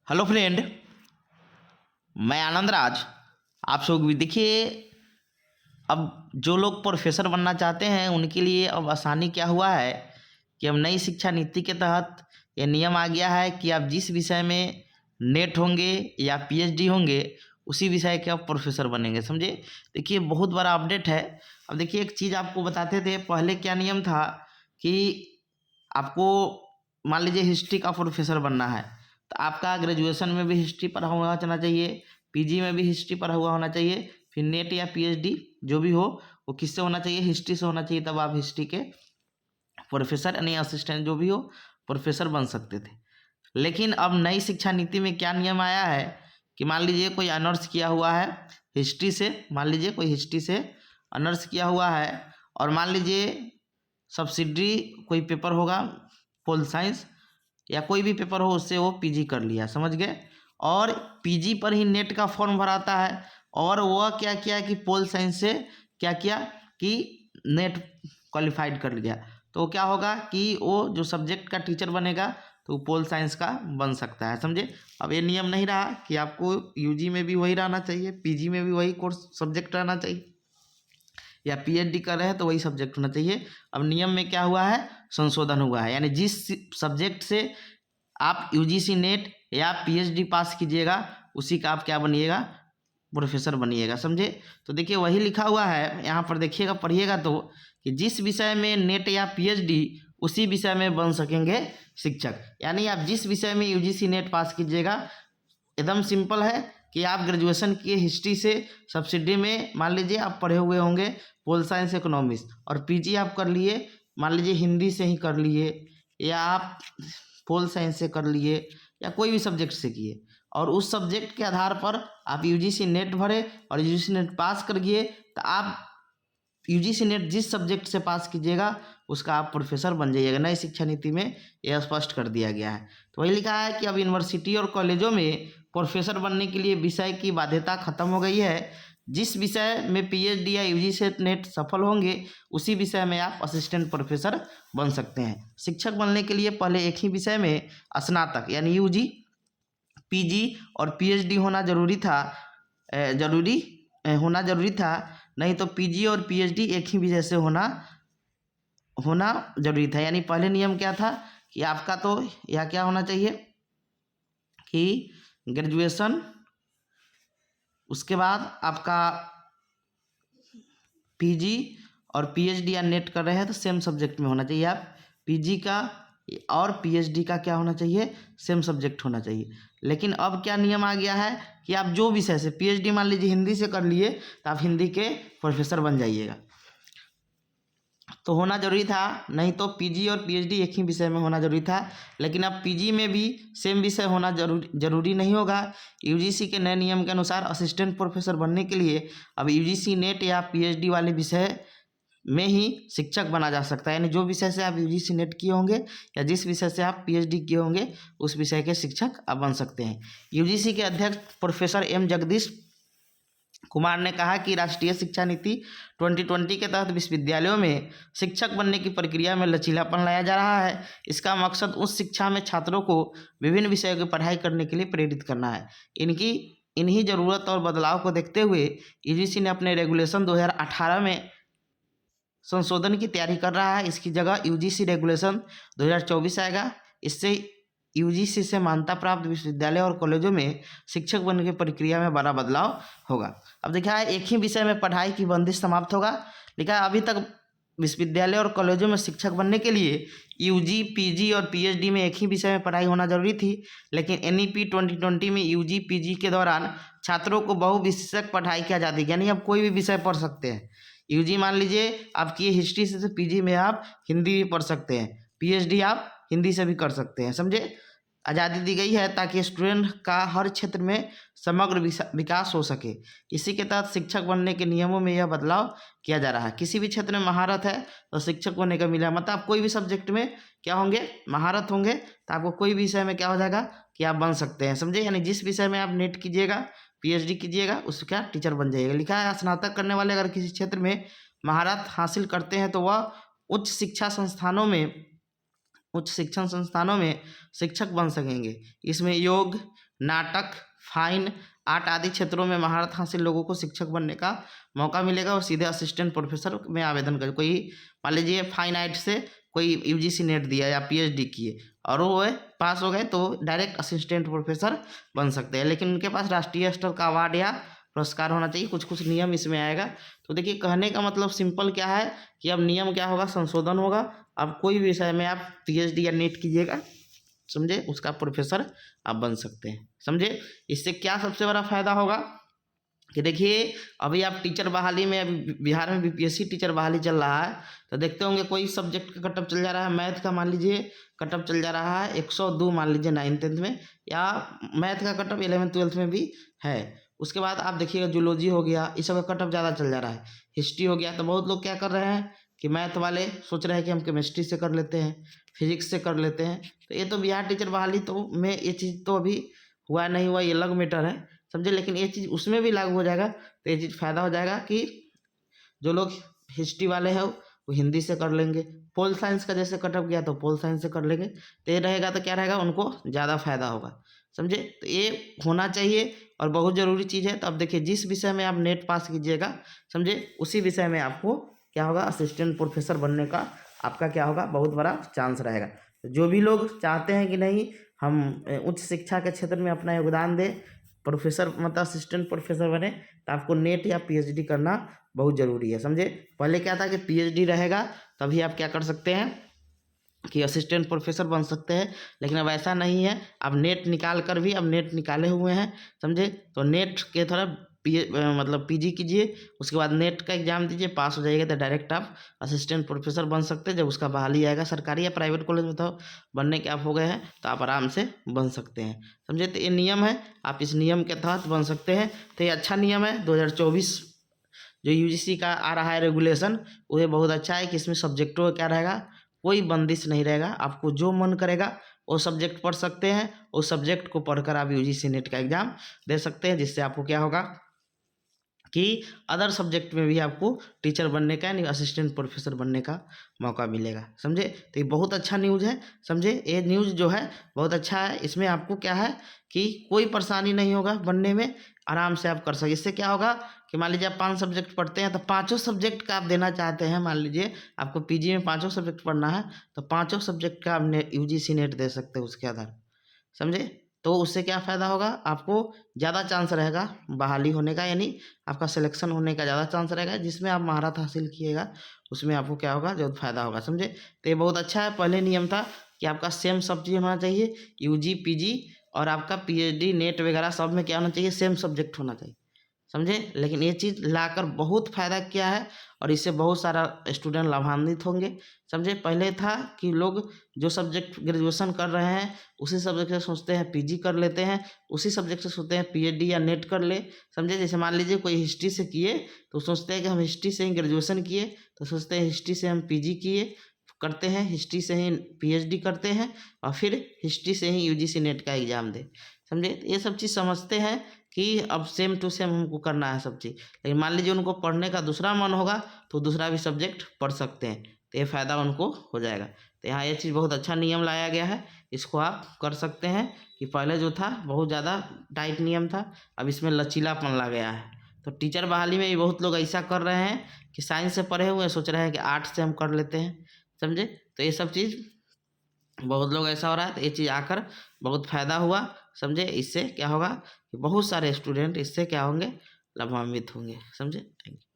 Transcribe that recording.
Hello friend, मैं आनंद राज। आप सब भी देखिए, अब जो लोग प्रोफेसर बनना चाहते हैं उनके लिए अब आसानी क्या हुआ है कि अब नई शिक्षा नीति के तहत ये नियम आ गया है कि आप जिस विषय में नेट होंगे या पीएचडी होंगे उसी विषय के आप प्रोफेसर बनेंगे। समझे? देखिए, बहुत बड़ा अपडेट है। अब देखिए, एक चीज़ आपको बताते थे, पहले क्या नियम था कि आपको मान लीजिए हिस्ट्री का प्रोफेसर बनना है तो आपका ग्रेजुएशन में भी हिस्ट्री पढ़ा हुआ होना चाहिए, पीजी में भी हिस्ट्री पढ़ा हुआ होना चाहिए, फिर नेट या पीएचडी जो भी हो वो किससे होना चाहिए, हिस्ट्री से होना चाहिए। तब आप हिस्ट्री के प्रोफेसर यानी असिस्टेंट जो भी हो प्रोफेसर बन सकते थे। लेकिन अब नई शिक्षा नीति में क्या नियम आया है कि मान लीजिए कोई ऑनर्स किया हुआ है हिस्ट्री से, मान लीजिए कोई हिस्ट्री से ऑनर्स किया हुआ है और मान लीजिए सब्सिडरी कोई पेपर होगा, पोल साइंस या कोई भी पेपर हो उससे वो पीजी कर लिया, समझ गए। और पीजी पर ही नेट का फॉर्म भराता है और वह क्या किया कि पोल साइंस से क्या किया कि नेट क्वालिफाइड कर लिया, तो क्या होगा कि वो जो सब्जेक्ट का टीचर बनेगा तो वो पोल साइंस का बन सकता है। समझे? अब ये नियम नहीं रहा कि आपको यूजी में भी वही रहना चाहिए, पीजी में भी वही कोर्स सब्जेक्ट रहना चाहिए, या पीएचडी कर रहे हैं तो वही सब्जेक्ट होना चाहिए। अब नियम में क्या हुआ है, संशोधन हुआ है, यानी जिस सब्जेक्ट से आप यूजीसी नेट या पीएचडी पास कीजिएगा उसी का आप क्या बनिएगा, प्रोफेसर बनिएगा। समझे? तो देखिए वही लिखा हुआ है यहाँ पर, देखिएगा पढ़िएगा तो कि जिस विषय में नेट या पीएचडी उसी विषय में बन सकेंगे शिक्षक। यानी आप जिस विषय में यूजीसी नेट पास कीजिएगा, एकदम सिंपल है कि आप ग्रेजुएशन किए हिस्ट्री से, सब्सिडी में मान लीजिए आप पढ़े हुए होंगे पोल साइंस इकोनॉमिक्स, और पीजी आप कर लिए मान लीजिए हिंदी से ही कर लिए या आप पोल साइंस से कर लिए या कोई भी सब्जेक्ट से किए, और उस सब्जेक्ट के आधार पर आप यूजीसी नेट भरे और यूजीसी नेट पास कर गए तो आप यूजीसी नेट जिस सब्जेक्ट से पास कीजिएगा उसका आप प्रोफेसर बन जाइएगा। नई शिक्षा नीति में यह स्पष्ट कर दिया गया है। तो वही लिखा है कि अब यूनिवर्सिटी और कॉलेजों में प्रोफेसर बनने के लिए विषय की बाध्यता खत्म हो गई है। जिस विषय में पीएचडी या यूजीसी नेट सफल होंगे उसी विषय में आप असिस्टेंट प्रोफेसर बन सकते हैं। शिक्षक बनने के लिए पहले एक ही विषय में स्नातक यानी यूजी, पीजी और पीएचडी होना जरूरी था, होना जरूरी था। नहीं तो पीजी और पीएचडी एक ही विषय से होना जरूरी था। यानी पहले नियम क्या था कि आपका तो यह क्या होना चाहिए कि ग्रेजुएशन, उसके बाद आपका पीजी और पीएचडी या नेट कर रहे हैं तो सेम सब्जेक्ट में होना चाहिए। आप पीजी का और पीएचडी का क्या होना चाहिए, सेम सब्जेक्ट होना चाहिए। लेकिन अब क्या नियम आ गया है कि आप जो विषय से पीएचडी मान लीजिए हिंदी से कर लिए तो आप हिंदी के प्रोफेसर बन जाइएगा, तो होना जरूरी था। नहीं तो पीजी और पीएचडी एक ही विषय में होना जरूरी था। लेकिन अब पीजी में भी सेम विषय होना जरूरी नहीं होगा। यूजीसी के नए नियम के अनुसार असिस्टेंट प्रोफेसर बनने के लिए अब यूजीसी नेट या पीएचडी वाले विषय में ही शिक्षक बना जा सकता है। यानी जो विषय से आप यूजीसी नेट किए होंगे या जिस विषय से आप पीएचडी किए होंगे उस विषय के शिक्षक आप बन सकते हैं। यूजीसी के अध्यक्ष प्रोफेसर एम जगदीश कुमार ने कहा कि राष्ट्रीय शिक्षा नीति 2020 के तहत विश्वविद्यालयों में शिक्षक बनने की प्रक्रिया में लचीलापन लाया जा रहा है। इसका मकसद उस शिक्षा में छात्रों को विभिन्न विषयों की पढ़ाई करने के लिए प्रेरित करना है। इन्हीं जरूरत और बदलाव को देखते हुए यूजीसी ने अपने रेगुलेशन 2018 में संशोधन की तैयारी कर रहा है। इसकी जगह यूजीसी रेगुलेशन 2024 आएगा। इससे यूजीसी से मान्यता प्राप्त विश्वविद्यालय और कॉलेजों में शिक्षक बनने की प्रक्रिया में बड़ा बदलाव होगा। अब देखा है एक ही विषय में पढ़ाई की बंदिश समाप्त होगा। लिखा है अभी तक विश्वविद्यालय और कॉलेजों में शिक्षक बनने के लिए यूजी, पीजी और पीएचडी में एक ही विषय में पढ़ाई होना जरूरी थी। लेकिन एनईपी 2020 में यूजी, पीजी के दौरान छात्रों को बहुविषयक पढ़ाई की आज़ादी, यानी आप कोई भी विषय पढ़ सकते हैं। यूजी मान लीजिए आप किए हिस्ट्री से, तो पीजी में आप हिंदी भी पढ़ सकते हैं, पीएचडी आप हिंदी से भी कर सकते हैं। समझे? आज़ादी दी गई है ताकि स्टूडेंट का हर क्षेत्र में समग्र विकास हो सके। इसी के तहत शिक्षक बनने के नियमों में यह बदलाव किया जा रहा है। किसी भी क्षेत्र में महारत है तो शिक्षक बनने का मिला, मतलब आप कोई भी सब्जेक्ट में क्या होंगे, महारत होंगे, तो आपको कोई भी विषय में क्या हो जाएगा कि आप बन सकते हैं। समझे? यानी जिस विषय में आप नेट कीजिएगा, पीएचडी कीजिएगा, उसका टीचर बन जाइएगा। लिखा है स्नातक करने वाले अगर किसी क्षेत्र में महारत हासिल करते हैं तो वह उच्च शिक्षा संस्थानों में उच्च शिक्षण संस्थानों में शिक्षक बन सकेंगे। इसमें योग, नाटक, फाइन आर्ट आदि क्षेत्रों में महारत हासिल लोगों को शिक्षक बनने का मौका मिलेगा और सीधे असिस्टेंट प्रोफेसर में आवेदन कर, कोई मान लीजिए फाइन आर्ट से कोई यूजीसी नेट दिया या पीएचडी किए और वो पास हो गए तो डायरेक्ट असिस्टेंट प्रोफेसर बन सकते हैं, लेकिन उनके पास राष्ट्रीय स्तर का अवार्ड या पुरस्कार होना चाहिए। कुछ कुछ नियम इसमें आएगा। तो देखिए कहने का मतलब सिंपल क्या है कि अब नियम क्या होगा, संशोधन होगा। अब कोई भी विषय में आप पीएचडी या नेट कीजिएगा, समझे, उसका प्रोफेसर आप बन सकते हैं, समझे। इससे क्या सबसे बड़ा फायदा होगा कि देखिए अभी आप टीचर बहाली में, अभी बिहार में बीपीएससी टीचर बहाली चल रहा है, तो देखते होंगे कोई सब्जेक्ट का कटअप चल जा रहा है, मैथ का मान लीजिए कटअप चल जा रहा है 102 मान लीजिए 9th-10th में, या मैथ का कटअप 11th-12th में भी है। उसके बाद आप देखिएगा जूलॉजी हो गया, इस सब का कटअप ज़्यादा चल जा रहा है। हिस्ट्री हो गया, तो बहुत लोग क्या कर रहे हैं कि मैथ वाले सोच रहे हैं कि हम केमिस्ट्री से कर लेते हैं, फिजिक्स से कर लेते हैं। तो ये तो बिहार टीचर बहाली तो में ये चीज़ तो अभी हुआ नहीं हुआ, ये अलग मैटर है, समझे। लेकिन ये चीज़ उसमें भी लागू हो जाएगा, तो ये चीज़ फ़ायदा हो जाएगा कि जो लोग हिस्ट्री वाले हैं वो हिंदी से कर लेंगे, पोल साइंस का जैसे कटअप गया तो पोल साइंस से कर लेंगे। तो ये रहेगा तो क्या रहेगा, उनको ज़्यादा फायदा होगा, समझे। तो ये होना चाहिए और बहुत ज़रूरी चीज़ है। तो अब देखिए जिस विषय में आप नेट पास कीजिएगा, समझे, उसी विषय में आपको क्या होगा, असिस्टेंट प्रोफेसर बनने का आपका क्या होगा, बहुत बड़ा चांस रहेगा। तो जो भी लोग चाहते हैं कि नहीं हम उच्च शिक्षा के क्षेत्र में अपना योगदान दें, प्रोफेसर मतलब असिस्टेंट प्रोफेसर बने, तो आपको नेट या पीएचडी करना बहुत ज़रूरी है, समझे। पहले क्या था कि पीएचडी रहेगा तभी आप क्या कर सकते हैं कि असिस्टेंट प्रोफेसर बन सकते हैं, लेकिन अब ऐसा नहीं है। अब नेट निकाल कर भी, अब नेट निकाले हुए हैं, समझे। तो नेट के तरफ मतलब पीजी कीजिए, उसके बाद नेट का एग्जाम दीजिए, पास हो जाइएगा तो डायरेक्ट आप असिस्टेंट प्रोफेसर बन सकते हैं। जब उसका बहाली आएगा सरकारी या प्राइवेट कॉलेज में, तो बनने के आप हो गए हैं तो आप आराम से बन सकते हैं, समझे। तो ये नियम है, आप इस नियम के तहत बन सकते हैं। तो ये अच्छा नियम है। 2024 जो यूजीसी का आ रहा है रेगुलेशन, वो ये बहुत अच्छा है कि इसमें सब्जेक्टों का क्या रहेगा, कोई बंदिश नहीं रहेगा। आपको जो मन करेगा वो सब्जेक्ट पढ़ सकते हैं, उस सब्जेक्ट को पढ़कर आप यूजीसी नेट का एग्ज़ाम दे सकते हैं, जिससे आपको क्या होगा कि अदर सब्जेक्ट में भी आपको टीचर बनने का यानी असिस्टेंट प्रोफेसर बनने का मौका मिलेगा, समझे। तो ये बहुत अच्छा न्यूज़ है, समझे। ये न्यूज़ जो है बहुत अच्छा है। इसमें आपको क्या है कि कोई परेशानी नहीं होगा बनने में, आराम से आप कर सके। इससे क्या होगा कि मान लीजिए आप 5 सब्जेक्ट पढ़ते हैं, तो पाँचों सब्जेक्ट का आप देना चाहते हैं। मान लीजिए आपको पीजी में 5 सब्जेक्ट पढ़ना है, तो 5 सब्जेक्ट का आप यूजीसी नेट दे सकते हैं उसके आधार, समझे। तो उससे क्या फ़ायदा होगा, आपको ज़्यादा चांस रहेगा बहाली होने का, यानी आपका सिलेक्शन होने का ज़्यादा चांस रहेगा। जिसमें आप महारत हासिल किएगा उसमें आपको क्या होगा, जो फ़ायदा होगा, समझे। तो ये बहुत अच्छा है। पहले नियम था कि आपका सेम सब चीज़ होना चाहिए, यूजी पीजी और आपका पीएचडी नेट वगैरह सब में क्या होना चाहिए, सेम सब्जेक्ट होना चाहिए, समझे। लेकिन ये चीज़ लाकर बहुत फ़ायदा किया है और इससे बहुत सारा स्टूडेंट लाभान्वित होंगे, समझे। पहले था कि लोग जो सब्जेक्ट ग्रेजुएशन कर रहे हैं उसी सब्जेक्ट से सोचते हैं पीजी कर लेते हैं, उसी सब्जेक्ट से सोचते हैं पीएचडी या नेट कर ले, समझे। जैसे मान लीजिए कोई हिस्ट्री से किए तो सोचते हैं कि हम हिस्ट्री से ही ग्रेजुएशन किए, तो सोचते हैं हिस्ट्री से हम पीजी किए करते हैं, हिस्ट्री से ही पीएचडी करते हैं और फिर हिस्ट्री से ही यूजीसी नेट का एग्ज़ाम दें, समझे। ये सब चीज़ समझते हैं कि अब सेम टू सेम हमको करना है सब चीज़। लेकिन मान लीजिए उनको पढ़ने का दूसरा मन होगा तो दूसरा भी सब्जेक्ट पढ़ सकते हैं, तो ये फ़ायदा उनको हो जाएगा। तो यहाँ ये चीज़ बहुत अच्छा नियम लाया गया है, इसको आप कर सकते हैं। कि पहले जो था बहुत ज़्यादा टाइट नियम था, अब इसमें लचीलापन ला गया है। तो टीचर बहाली में भी बहुत लोग ऐसा कर रहे हैं कि साइंस से पढ़े हुए सोच रहे हैं कि आर्ट्स से हम कर लेते हैं, समझे। तो ये सब चीज़ बहुत लोग ऐसा हो रहा है, तो ये चीज़ आकर बहुत फ़ायदा हुआ, समझे। इससे क्या होगा कि बहुत सारे स्टूडेंट इससे क्या होंगे, लाभान्वित होंगे, समझे। Thank you.